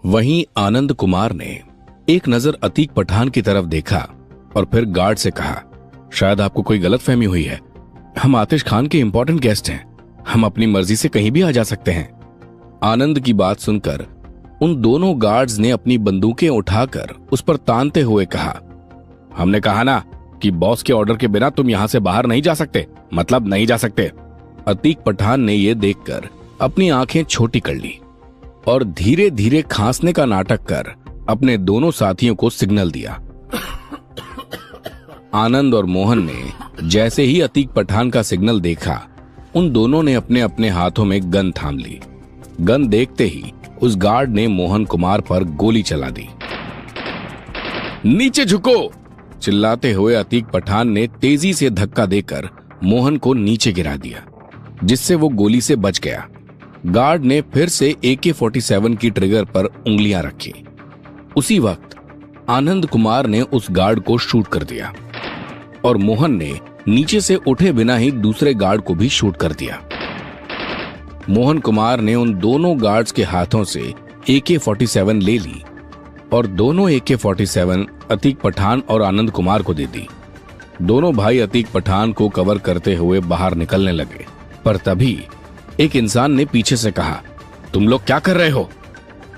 वहीं आनंद कुमार ने एक नजर अतीक पठान की तरफ देखा और फिर गार्ड से कहा, शायद आपको कोई गलतफहमी हुई है। हम आतिश खान के इंपॉर्टेंट गेस्ट हैं, हम अपनी मर्जी से कहीं भी आ जा सकते हैं। आनंद की बात सुनकर उन दोनों गार्ड्स ने अपनी बंदूकें उठाकर उस पर तानते हुए कहा, हमने कहा ना कि बॉस के ऑर्डर के बिना तुम यहां से बाहर नहीं जा सकते, मतलब नहीं जा सकते। अतीक पठान ने यह देखकर अपनी आंखें छोटी कर ली और धीरे धीरे खांसने का नाटक कर अपने दोनों साथियों को सिग्नल दिया। आनंद और मोहन ने जैसे ही अतीक पठान का सिग्नल देखा, उन दोनों ने अपने अपने हाथों में गन थाम ली। गन देखते ही उस गार्ड ने मोहन कुमार पर गोली चला दी। नीचे झुको, चिल्लाते हुए अतीक पठान ने तेजी से धक्का देकर मोहन को नीचे गिरा दिया, जिससे वो गोली से बच गया। गार्ड ने फिर से AK-47 की ट्रिगर पर उंगलियां रखी। उसी वक्त आनंद कुमार ने उस गार्ड को शूट कर दिया और मोहन ने नीचे से उठे बिना ही दूसरे गार्ड को भी शूट कर दिया। मोहन कुमार ने उन दोनों गार्ड्स के हाथों से AK-47 ले ली और दोनों AK-47 अतीक पठान और आनंद कुमार को दे दी। दोनों भाई अतीक पठान को कवर करते हुए बाहर निकलने लगे, पर तभी एक इंसान ने पीछे से कहा, तुम लोग क्या कर रहे हो?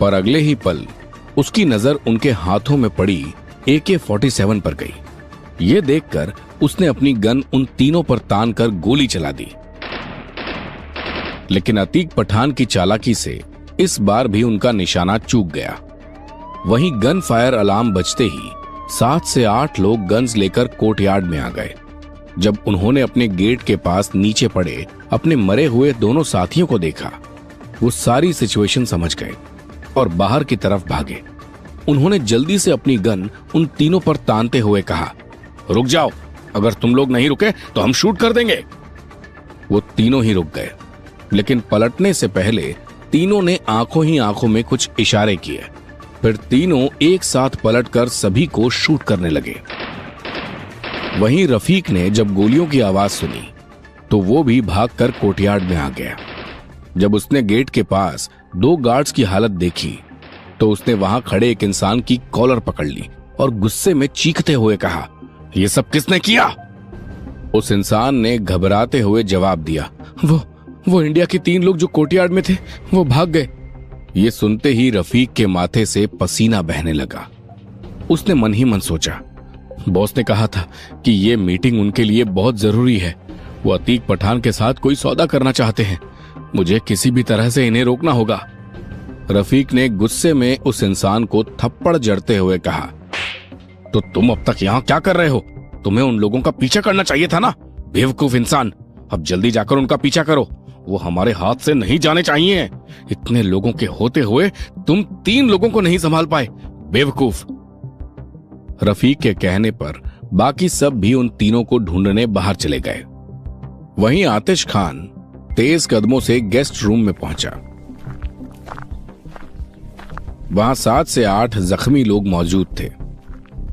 पर अगले ही पल उसकी नजर उनके हाथों में पड़ी AK-47 पर गई। ये देखकर उसने अपनी गन उन तीनों पर तान कर गोली चला दी, लेकिन अतीक पठान की चालाकी से इस बार भी उनका निशाना चूक गया। वहीं गन फायर अलार्म बजते ही 7 से 8 लोग गन्स लेकर कोर्टयार्ड में आ गए। जब उन्होंने अपने गेट के पास नीचे पड़े अपने मरे हुए दोनों साथियों को देखा, वो सारी सिचुएशन समझ गए और बाहर की तरफ भागे। उन्होंने जल्दी से अपनी गन उन तीनों पर तानते हुए कहा, रुक जाओ, अगर तुम लोग नहीं रुके तो हम शूट कर देंगे। वो तीनों ही रुक गए, लेकिन पलटने से पहले तीनों ने आंखों ही आंखों में कुछ इशारे किए। फिर तीनों एक साथ पलटकर सभी को शूट करने लगे। वहीं रफीक ने जब गोलियों की आवाज सुनी तो वो भी भागकर कोर्टयार्ड में आ गया। जब उसने गेट के पास 2 गार्ड्स की हालत देखी तो उसने वहां खड़े एक इंसान की कॉलर पकड़ ली और गुस्से में चीखते हुए कहा, ये सब किसने किया? उस इंसान ने घबराते हुए जवाब दिया, वो इंडिया के 3 लोग जो कोर्टयार्ड में थे, वो भाग गए। ये सुनते ही रफीक के माथे से पसीना बहने लगा। उसने मन ही मन सोचा, बॉस ने कहा था कि ये मीटिंग उनके लिए बहुत जरूरी है। वो अतीक पठान के साथ कोई सौदा करना चाहते हैं। मुझे किसी भी तरह से इन्हें रोकना होगा। रफीक ने गुस्से में उस इंसान को थप्पड़ जड़ते हुए कहा, तो तुम अब तक यहाँ क्या कर रहे हो? तुम्हें उन लोगों का पीछा करना चाहिए था ना, बेवकूफ इंसान। अब जल्दी जाकर उनका पीछा करो, वो हमारे हाथ से नहीं जाने चाहिए। इतने लोगों के होते हुए तुम 3 लोगों को नहीं संभाल पाए, बेवकूफ। रफीक के कहने पर बाकी सब भी उन तीनों को ढूंढने बाहर चले गए। वहीं आतिश खान तेज कदमों से गेस्ट रूम में पहुंचा। वहां 7 से 8 जख्मी लोग मौजूद थे।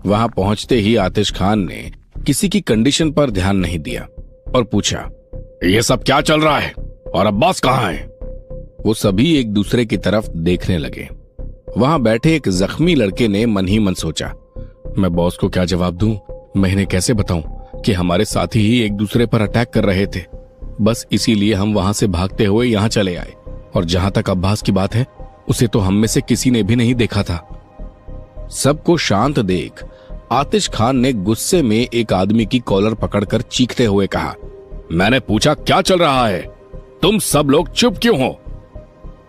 वहां पहुंचते ही आतिश खान ने किसी की कंडीशन पर ध्यान नहीं दिया और पूछा, ये सब क्या चल रहा है और अब्बास कहां है? वो सभी एक दूसरे की तरफ देखने लगे। वहां बैठे एक जख्मी लड़के ने मन ही मन सोचा, मैं बॉस को क्या जवाब दूं? मैं इन्हें कैसे बताऊं कि हमारे साथी ही एक दूसरे पर अटैक कर रहे थे? बस इसीलिए हम वहां से भागते हुए यहां चले आए। और जहां तक अब्बास की बात है, उसे तो हम में से किसी ने भी नहीं देखा था। सबको शांत देख आतिश खान ने गुस्से में एक आदमी की कॉलर पकड़कर चीखते हुए कहा, मैंने पूछा क्या चल रहा है? तुम सब लोग चुप क्यों हो?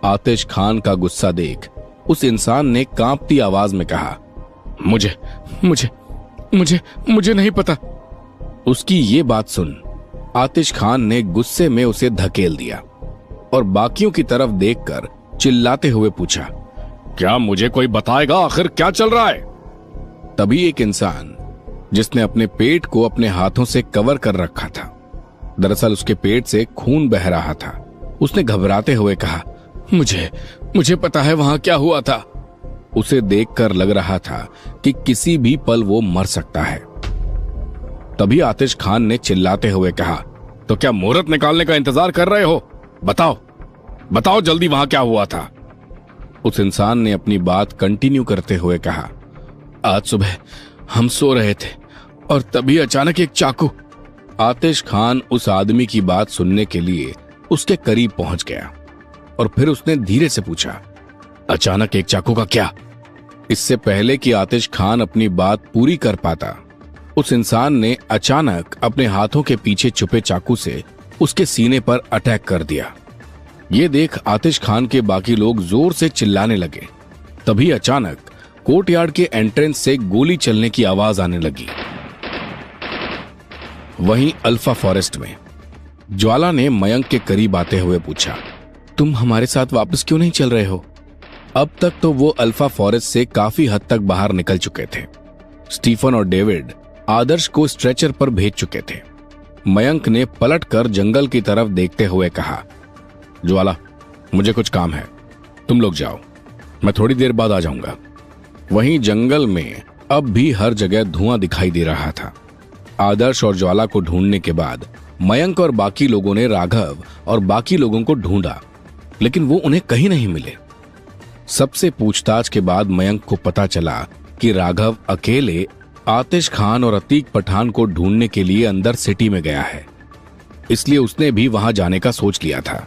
आतिश खान का गुस्सा देख उस इंसान ने कांपती आवाज में कहा, मुझे मुझे मुझे मुझे नहीं पता। उसकी ये बात सुन आतिश खान ने गुस्से में उसे धकेल दिया और बाकियों की तरफ देखकर चिल्लाते हुए पूछा, क्या मुझे कोई बताएगा आखिर क्या चल रहा है? तभी एक इंसान जिसने अपने पेट को अपने हाथों से कवर कर रखा था, दरअसल उसके पेट से खून बह रहा था, उसने घबराते हुए कहा, मुझे पता है वहां क्या हुआ था। उसे देखकर लग रहा था कि किसी भी पल वो मर सकता है। तभी आतिश खान ने चिल्लाते हुए कहा, तो क्या मुहूर्त निकालने का इंतजार कर रहे हो? बताओ जल्दी वहां क्या हुआ था? उस इंसान ने अपनी बात कंटिन्यू करते हुए कहा, आज सुबह हम सो रहे थे और तभी अचानक एक चाकू। आतिश खान उस आदमी की बात सुनने के लिए उसके करीब पहुंच गया और फिर उसने धीरे से पूछा, अचानक एक चाकू का क्या? इससे पहले कि आतिश खान अपनी बात पूरी कर पाता, उस इंसान ने अचानक अपने हाथों के पीछे छुपे चाकू से उसके सीने पर अटैक कर दिया। ये देख आतिश खान के बाकी लोग जोर से चिल्लाने लगे। तभी अचानक कोर्टयार्ड के एंट्रेंस से गोली चलने की आवाज आने लगी। वहीं अल्फा फॉरेस्ट में ज्वाला ने मयंक के करीब आते हुए पूछा, तुम हमारे साथ वापस क्यों नहीं चल रहे हो? अब तक तो वो अल्फा फॉरेस्ट से काफी हद तक बाहर निकल चुके थे। स्टीफन और डेविड आदर्श को स्ट्रेचर पर भेज चुके थे। मयंक ने पलटकर जंगल की तरफ देखते हुए कहा, ज्वाला, मुझे कुछ काम है, तुम लोग जाओ, मैं थोड़ी देर बाद आ जाऊंगा। वहीं जंगल में अब भी हर जगह धुआं दिखाई दे रहा था। आदर्श और ज्वाला को ढूंढने के बाद मयंक और बाकी लोगों ने राघव और बाकी लोगों को ढूंढा, लेकिन वो उन्हें कहीं नहीं मिले। सबसे पूछताछ के बाद मयंक को पता चला कि राघव अकेले आतिश खान और अतीक पठान को ढूंढने के लिए अंदर सिटी में गया है, इसलिए उसने भी वहां जाने का सोच लिया था।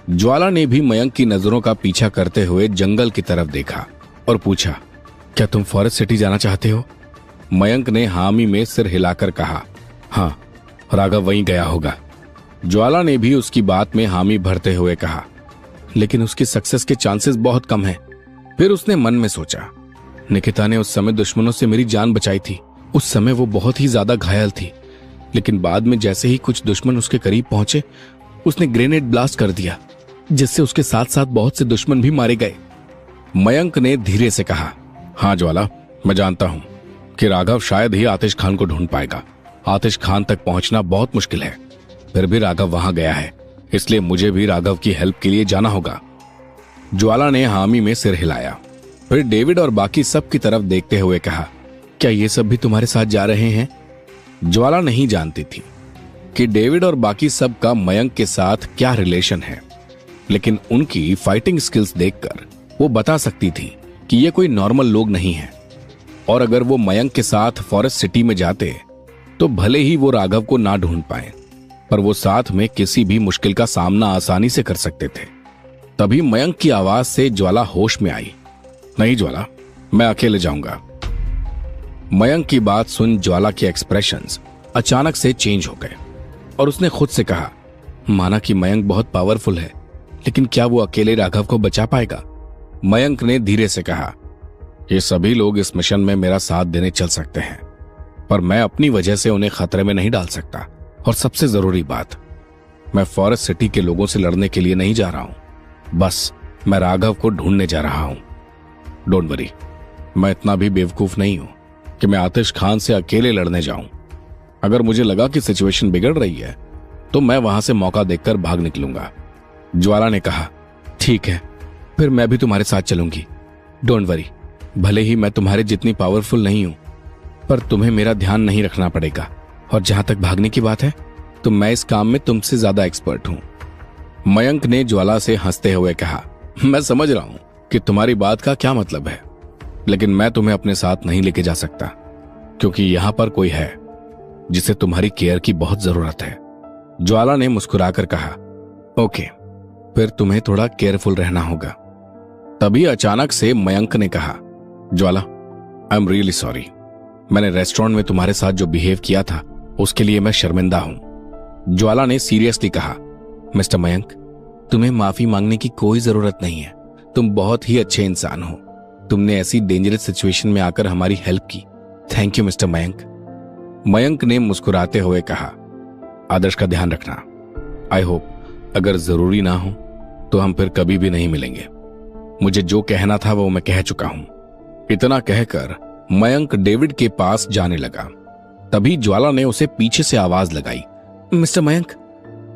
ज्वाला ने भी मयंक की नजरों का पीछा करते हुए जंगल की तरफ देखा और पूछा, क्या तुम फॉरेस्ट सिटी जाना चाहते हो? मयंक ने हामी में सिर हिलाकर कहा, हाँ, राघव वहीं गया होगा। ज्वाला ने भी उसकी बात में हामी भरते हुए कहा, लेकिन उसकी सक्सेस के चांसेस बहुत कम हैं। फिर उसने मन में सोचा, निकिता ने उस समय दुश्मनों से मेरी जान बचाई थी। उस समय वो बहुत ही ज्यादा घायल थी, लेकिन बाद में जैसे ही कुछ दुश्मन उसके करीब पहुंचे, उसने ग्रेनेड ब्लास्ट कर दिया, जिससे उसके साथ साथ बहुत से दुश्मन भी मारे गए। मयंक ने धीरे से कहा, हाँ ज्वाला, मैं जानता हूं कि राघव शायद ही आतिश खान को ढूंढ पाएगा। आतिश खान तक पहुंचना बहुत मुश्किल है, फिर भी राघव वहां गया है, इसलिए मुझे भी राघव की हेल्प के लिए जाना होगा। ज्वाला ने हामी में सिर हिलाया। फिर डेविड और बाकी सब की तरफ देखते हुए कहा, क्या ये सब भी तुम्हारे साथ जा रहे हैं? ज्वाला नहीं जानती थी कि डेविड और बाकी सब का मयंक के साथ क्या रिलेशन है, लेकिन उनकी फाइटिंग स्किल्स देखकर वो बता सकती थी कि ये कोई नॉर्मल लोग नहीं है। और अगर वो मयंक के साथ फॉरेस्ट सिटी में जाते तो भले ही वो राघव को ना ढूंढ पाए, पर वो साथ में किसी भी मुश्किल का सामना आसानी से कर सकते थे। तभी मयंक की आवाज से ज्वाला होश में आई, नहीं ज्वाला, मैं अकेले जाऊंगा। मयंक की बात सुन ज्वाला के एक्सप्रेशंस अचानक से चेंज हो गए और उसने खुद से कहा, माना कि मयंक बहुत पावरफुल है, लेकिन क्या वो अकेले राघव को बचा पाएगा? मयंक ने धीरे से कहा, ये सभी लोग इस मिशन में मेरा साथ देने चल सकते हैं, पर मैं अपनी वजह से उन्हें खतरे में नहीं डाल सकता। और सबसे जरूरी बात, मैं फॉरेस्ट सिटी के लोगों से लड़ने के लिए नहीं जा रहा हूं, बस मैं राघव को ढूंढने जा रहा हूं। डोंट वरी, मैं इतना भी बेवकूफ नहीं हूं कि मैं आतिश खान से अकेले लड़ने जाऊं। अगर मुझे लगा कि सिचुएशन बिगड़ रही है तो मैं वहां से मौका देखकर भाग निकलूंगा। ज्वाला ने कहा, ठीक है, फिर मैं भी तुम्हारे साथ चलूंगी। डोंट वरी, भले ही मैं तुम्हारे जितनी पावरफुल नहीं हूं, पर तुम्हें मेरा ध्यान नहीं रखना पड़ेगा। और जहां तक भागने की बात है, तो मैं इस काम में तुमसे ज्यादा एक्सपर्ट हूं। मयंक ने ज्वाला से हंसते हुए कहा, मैं समझ रहा हूं कि तुम्हारी बात का क्या मतलब है, लेकिन मैं तुम्हें अपने साथ नहीं लेके जा सकता, क्योंकि यहां पर कोई है जिसे तुम्हारी केयर की बहुत जरूरत है। ज्वाला ने मुस्कुराकर कहा, ओके, फिर तुम्हें थोड़ा केयरफुल रहना होगा। तभी अचानक से मयंक ने कहा, ज्वाला, आई एम रियली सॉरी। मैंने रेस्टोरेंट में तुम्हारे साथ जो बिहेव किया था उसके लिए मैं शर्मिंदा हूं। ज्वाला ने सीरियसली कहा, मिस्टर मयंक, तुम्हें माफी मांगने की कोई जरूरत नहीं है। तुम बहुत ही अच्छे इंसान हो। तुमने ऐसी डेंजरस सिचुएशन में आकर हमारी हेल्प की। Thank you mister Mayank. Mayank ने मुस्कुराते हुए कहा, आदर्श का ध्यान रखना। आई होप अगर जरूरी ना हो तो हम फिर कभी भी नहीं मिलेंगे। मुझे जो कहना था वो मैं कह चुका हूं। इतना कहकर मयंक डेविड के पास जाने लगा। तभी ज्वाला ने उसे पीछे से आवाज लगाई, मिस्टर मयंक।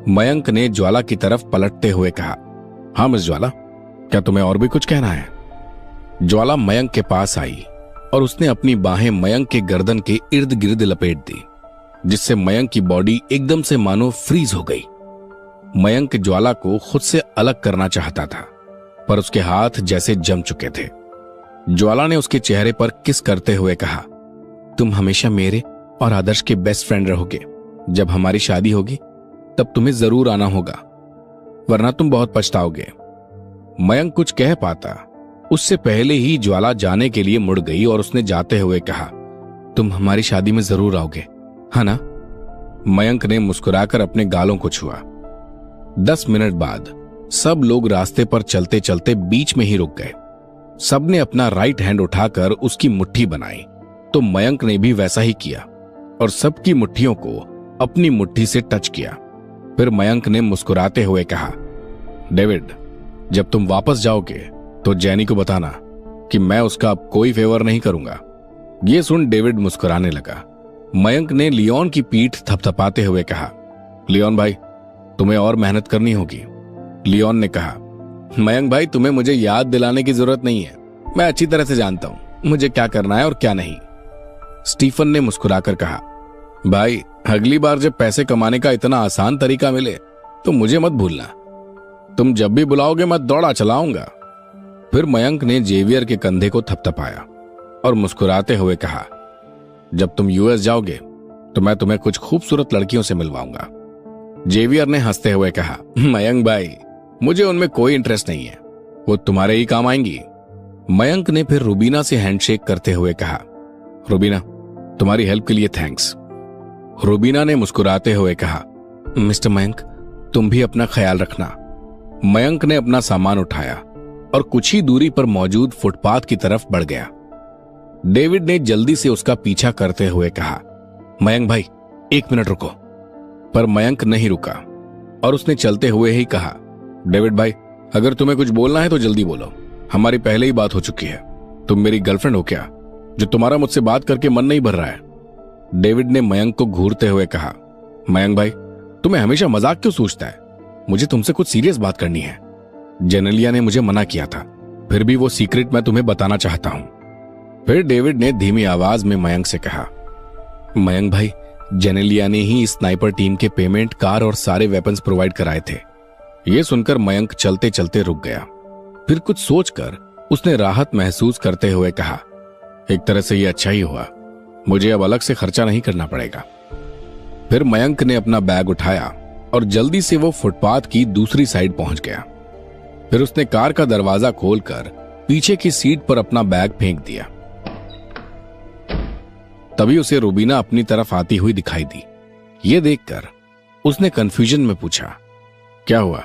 मयंक ने ज्वाला की तरफ पलटते हुए कहा, हाँ मिस ज्वाला, क्या तुम्हें और भी कुछ कहना है? ज्वाला मयंक के पास आई और उसने अपनी बाहें मयंक के गर्दन के इर्द गिर्द लपेट दी, जिससे मयंक की बॉडी एकदम से मानो फ्रीज हो गई। मयंक ज्वाला को खुद से अलग करना चाहता था, पर उसके हाथ जैसे जम चुके थे। ज्वाला ने उसके चेहरे पर किस करते हुए कहा, तुम हमेशा मेरे और आदर्श के बेस्ट फ्रेंड रहोगे। जब हमारी शादी होगी तब तुम्हें जरूर आना होगा, वरना तुम बहुत पछताओगे। मयंक कुछ कह पाता उससे पहले ही ज्वाला जाने के लिए मुड़ गई और उसने जाते हुए कहा, तुम हमारी शादी में जरूर आओगे, है ना? मयंक ने मुस्कुराकर अपने गालों को छुआ। 10 मिनट बाद सब लोग रास्ते पर चलते चलते बीच में ही रुक गए। सबने अपना राइट हैंड उठाकर उसकी मुट्ठी बनाई, तो मयंक ने भी वैसा ही किया और सबकी मुट्ठियों को अपनी मुट्ठी से टच किया। फिर मयंक ने मुस्कुराते हुए कहा, डेविड, जब तुम वापस जाओगे तो जैनी को बताना कि मैं उसका अब कोई फेवर नहीं करूंगा। यह सुन डेविड मुस्कुराने लगा। मयंक ने लियोन की पीठ थपथपाते हुए कहा, लियोन भाई, तुम्हें और मेहनत करनी होगी। लियोन ने कहा, मयंक भाई, तुम्हें मुझे याद दिलाने की जरूरत नहीं है, मैं अच्छी तरह से जानता हूं मुझे क्या करना है और क्या नहीं। स्टीफन ने मुस्कुराकर कहा, भाई, अगली बार जब पैसे कमाने का इतना आसान तरीका मिले तो मुझे मत भूलना। तुम जब भी बुलाओगे मैं दौड़ा चलाऊंगा। फिर मयंक ने जेवियर के कंधे को थपथपाया और मुस्कुराते हुए कहा, जब तुम यूएस जाओगे तो मैं तुम्हें कुछ खूबसूरत लड़कियों से मिलवाऊंगा। जेवियर ने हंसते हुए कहा, मयंक भाई, मुझे उनमें कोई इंटरेस्ट नहीं है, वो तुम्हारे ही काम आएंगी। मयंक ने फिर रुबीना से हैंडशेक करते हुए कहा, रुबीना, तुम्हारी हेल्प के लिए थैंक्स। रुबीना ने मुस्कुराते हुए कहा, मिस्टर मयंक, तुम भी अपना ख्याल रखना। मयंक ने अपना सामान उठाया और कुछ ही दूरी पर मौजूद फुटपाथ की तरफ बढ़ गया। डेविड ने जल्दी से उसका पीछा करते हुए कहा, मयंक भाई, 1 मिनट रुको। पर मयंक नहीं रुका और उसने चलते हुए ही कहा, डेविड भाई, अगर तुम्हें कुछ बोलना है तो जल्दी बोलो, हमारी पहले ही बात हो चुकी है। तुम मेरी गर्लफ्रेंड हो क्या, जो तुम्हारा मुझसे बात करके मन नहीं भर रहा है? डेविड ने मयंक को घूरते हुए कहा, मयंक भाई, तुम्हें हमेशा मजाक क्यों सूझता है? मुझे तुमसे कुछ सीरियस बात करनी है। जेनेलिया ने मुझे मना किया था, फिर भी वो सीक्रेट मैं तुम्हें बताना चाहता हूं। फिर डेविड ने धीमी आवाज में मयंक से कहा, मयंक भाई, जेनेलिया ने ही स्नाइपर टीम के पेमेंट, कार और सारे वेपन्स प्रोवाइड कराए थे। यह सुनकर मयंक चलते चलते रुक गया। फिर कुछ सोचकर उसने राहत महसूस करते हुए कहा, एक तरह से यह अच्छा ही हुआ, मुझे अब अलग से खर्चा नहीं करना पड़ेगा। फिर मयंक ने अपना बैग उठाया और जल्दी से वो फुटपाथ की दूसरी साइड पहुंच गया। फिर उसने कार का दरवाजा खोलकर पीछे की सीट पर अपना बैग फेंक दिया। तभी उसे रुबीना अपनी तरफ आती हुई दिखाई दी। ये देखकर उसने कंफ्यूजन में पूछा, क्या हुआ?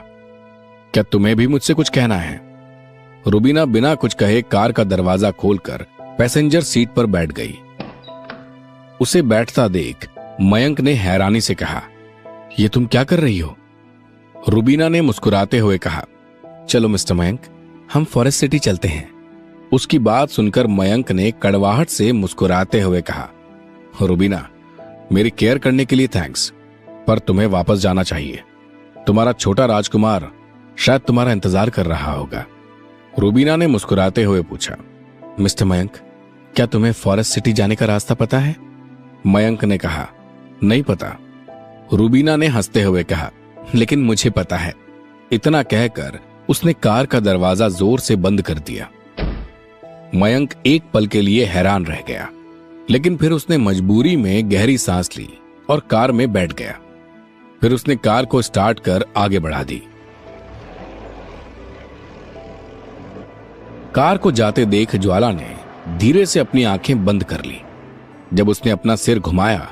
क्या तुम्हें भी मुझसे कुछ कहना है? रुबीना बिना कुछ कहे कार का दरवाजा खोलकर पैसेंजर सीट पर बैठ गई। उसे बैठता देख मयंक ने हैरानी से कहा, ये तुम क्या कर रही हो? रुबीना ने मुस्कुराते हुए कहा, चलो मिस्टर मयंक, हम फॉरेस्ट सिटी चलते हैं। उसकी बात सुनकर मयंक ने कड़वाहट से मुस्कुराते हुए कहा, रुबीना, मेरी केयर करने के लिए थैंक्स, पर तुम्हें वापस जाना चाहिए। तुम्हारा छोटा राजकुमार शायद तुम्हारा इंतजार कर रहा होगा। रुबीना ने मुस्कुराते हुए पूछा, मिस्टर मयंक, क्या तुम्हें फॉरेस्ट सिटी जाने का रास्ता पता है? मयंक ने कहा, नहीं पता। रुबीना ने हंसते हुए कहा, लेकिन मुझे पता है। इतना कहकर उसने कार का दरवाजा जोर से बंद कर दिया। मयंक एक पल के लिए हैरान रह गया, लेकिन फिर उसने मजबूरी में गहरी सांस ली और कार में बैठ गया। फिर उसने कार को स्टार्ट कर आगे बढ़ा दी। कार को जाते देख ज्वाला ने धीरे से अपनी आंखें बंद कर ली। जब उसने अपना सिर घुमाया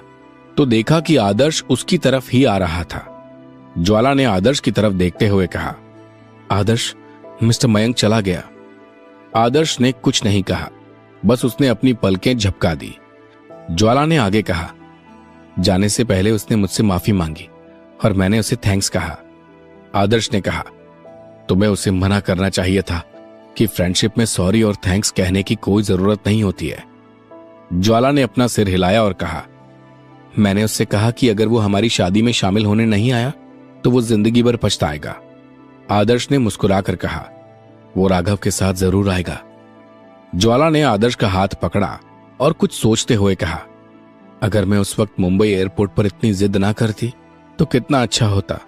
तो देखा कि आदर्श उसकी तरफ ही आ रहा था। ज्वाला ने आदर्श की तरफ देखते हुए कहा, आदर्श, मिस्टर मयंक चला गया। आदर्श ने कुछ नहीं कहा, बस उसने अपनी पलकें झपका दी। ज्वाला ने आगे कहा, जाने से पहले उसने मुझसे माफी मांगी और मैंने उसे थैंक्स कहा। आदर्श ने कहा, तुम्हें उसे मना करना चाहिए था कि फ्रेंडशिप में सॉरी और थैंक्स कहने की कोई जरूरत नहीं होती है। ज्वाला ने अपना सिर हिलाया और कहा, मैंने उससे कहा कि अगर वो हमारी शादी में शामिल होने नहीं आया तो वो जिंदगी भर पछताएगा। आदर्श ने मुस्कुराकर कहा, वो राघव के साथ जरूर आएगा। ज्वाला ने आदर्श का हाथ पकड़ा और कुछ सोचते हुए कहा, अगर मैं उस वक्त मुंबई एयरपोर्ट पर इतनी जिद ना करती तो कितना अच्छा होता।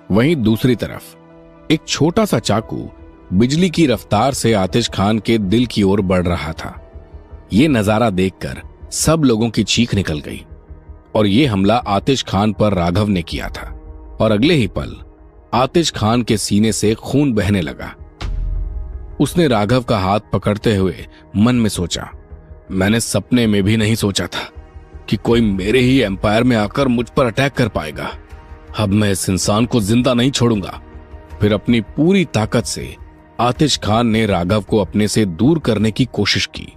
वहीं दूसरी तरफ एक छोटा सा चाकू बिजली की रफ्तार से आतिश खान के दिल की ओर बढ़ रहा था। ये नजारा देखकर सब लोगों की चीख निकल गई और ये हमला आतिश खान पर राघव ने किया था और अगले ही पल आतिश खान के सीने से खून बहने लगा। उसने राघव का हाथ पकड़ते हुए मन में सोचा, मैंने सपने में भी नहीं सोचा था कि कोई मेरे ही एम्पायर में आकर मुझ पर अटैक कर पाएगा। अब मैं इस इंसान को जिंदा नहीं छोड़ूंगा। फिर अपनी पूरी ताकत से आतिश खान ने राघव को अपने से दूर करने की कोशिश की।